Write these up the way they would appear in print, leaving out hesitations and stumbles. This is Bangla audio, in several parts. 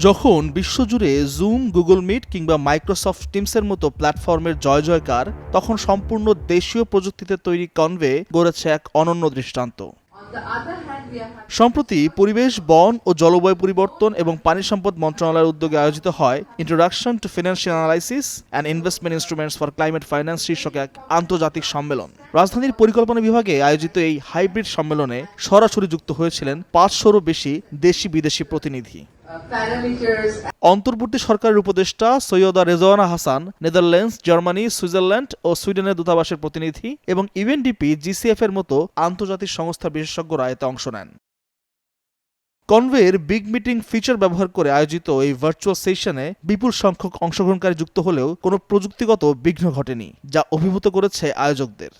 যখন বিশ্বজুড়ে জুম, গুগল মিট কিংবা মাইক্রোসফট টিমসের মতো প্ল্যাটফর্মের জয়জয়কার, তখন সম্পূর্ণ দেশীয় প্রযুক্তিতে তৈরি কনভে গড়েছে এক অনন্য দৃষ্টান্ত। সম্প্রতি পরিবেশ, বন ও জলবায়ু পরিবর্তন এবং পানি সম্পদ মন্ত্রণালয়ের উদ্যোগে আয়োজিত হয় introduction to financial analysis and investment instruments for climate finance শীর্ষক এক আন্তর্জাতিক সম্মেলন। রাজধানীর পরিকল্পনা বিভাগে আয়োজিত এই হাইব্রিড সম্মেলনে সরাসরি যুক্ত হয়েছিলেন 500-রও বেশি দেশি বিদেশি প্রতিনিধি। অন্তর্বর্তী সরকারের উপদেষ্টা Syeda Rizwana Hasan, Netherlands, Germany, Switzerland ও সুইডেনের দূতাবাসের প্রতিনিধি এবং ইউএনডিপি, জিসিএফ এর মতো আন্তর্জাতিক সংস্থার বিশেষজ্ঞরা এতে অংশ নেন। কনভের বিগ মিটিং ফিচার ব্যবহার করে আয়োজিত এই ভার্চুয়াল সেশনে বিপুল সংখ্যক অংশগ্রহণকারী যুক্ত হলেও কোনো প্রযুক্তিগত বিঘ্ন ঘটেনি, যা অভিভূত করেছে আয়োজকদের।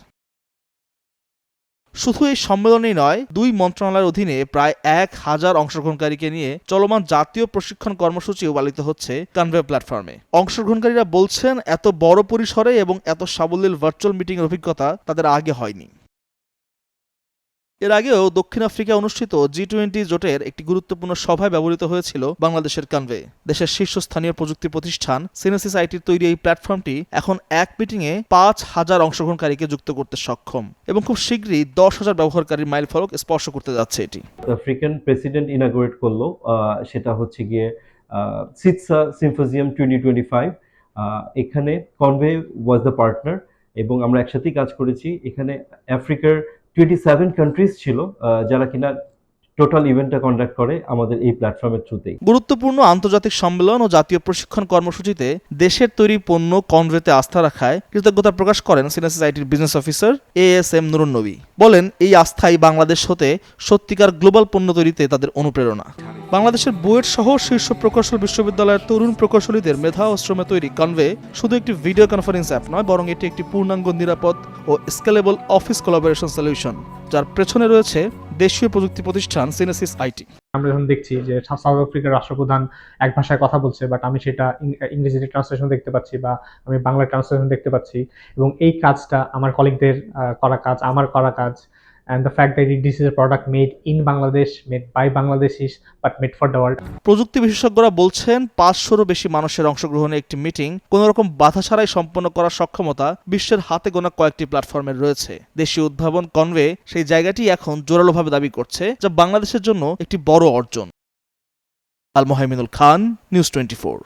শুধু এই সম্মেলনেই নয়, 2 মন্ত্রণালয়ের অধীনে প্রায় 1000 অংশগ্রহণকারীকে নিয়ে চলমান জাতীয় প্রশিক্ষণ কর্মসূচিও পালিত হচ্ছে কনভে প্ল্যাটফর্মে। অংশগ্রহণকারীরা বলছেন, এত বড় পরিসরে এবং এত সাবলীল ভার্চুয়াল মিটিংয়ের অভিজ্ঞতা তাদের আগে হয়নি। এর আগেও দক্ষিণ আফ্রিকায় অনুষ্ঠিত G20 জোটের একটি গুরুত্বপূর্ণ সভায় ব্যবহৃত হয়েছিল বাংলাদেশের কনভে। দেশের শীর্ষস্থানীয় প্রযুক্তি প্রতিষ্ঠান সিনেসিস আইটির তৈরি এই প্ল্যাটফর্মটি এখন এক মিটিংয়ে 5000 অংশগ্রহণকারীকে যুক্ত করতে সক্ষম এবং খুব শীঘ্রই 10,000 ব্যবহারকারীর মাইলফলক স্পর্শ করতে যাচ্ছে এটি। আফ্রিকান প্রেসিডেন্ট ইনাগুরেট করলো, সেটা হচ্ছে গিয়ে সিটসা সিম্পোজিয়াম 2025। এখানে কনভে ওয়াজ দ্য পার্টনার এবং আমরা একসাথেই কাজ করেছি। এখানে আফ্রিকার 27 কান্ট্রিজ ছিল যারা কিনা টোটাল ইভেন্টটা কন্ডাক্ট করে আমাদের এই প্ল্যাটফর্মের থ্রুতেই। গুরুত্বপূর্ণ আন্তর্জাতিক সম্মেলন ও জাতীয় প্রশিক্ষণ কর্মসূচিতে দেশের তৈরি পণ্য কনভেতে আস্থা রাখায় কৃতজ্ঞতা প্রকাশ করেন Synesis আইটির business officer ASM Nurun নবী। বলেন, এই আস্থাই বাংলাদেশ হতে সত্যিকার গ্লোবাল পণ্য তৈরিতে তাদের অনুপ্রেরণা। বাংলাদেশের বুয়েট সহ শীর্ষ প্রকৌশল বিশ্ববিদ্যালয়ের তরুণ প্রকৌশলীদের মেধা ও শ্রমে তৈরি কনভে শুধু একটি ভিডিও কনফারেন্স অ্যাপ নয়, বরং এটি একটি পূর্ণাঙ্গ, নিরাপদ ও স্কেলেবল অফিস কোলাবোরেশন সলিউশন, যার পেছনে রয়েছে দেশীয় প্রযুক্তি প্রতিষ্ঠান সিনেসিস আইটি। আমরা যখন দেখছি যে সাউথ আফ্রিকার রাষ্ট্রপ্রধান এক ভাষায় কথা বলছে, বাট আমি সেটা ইংরেজিতে ট্রান্সলেশন দেখতে পাচ্ছি বা আমি বাংলা ট্রান্সলেশন দেখতে পাচ্ছি, এবং এই কাজটা আমার কলিগদের করা কাজ, আমার করা কাজ, and the fact that this is a product made in Bangladesh, made by Bangladeshis, but made for the world. প্রযুক্তি বিশেষজ্ঞরা বলছেন, 500-রও বেশি মানুষের অংশগ্রহণে একটি মিটিং কোনো রকম বাধা ছাড়াই সম্পন্ন করার সক্ষমতা বিশ্বের হাতে গোনা কয়েকটি প্ল্যাটফর্মের রয়েছে। দেশীয় উদ্ভাবন কনভে সেই জায়গাটি এখন জোরালোভাবে দাবি করছে, যা বাংলাদেশের জন্য একটি বড় অর্জন। আল মোহাইমিনুল খান, নিউজ 24।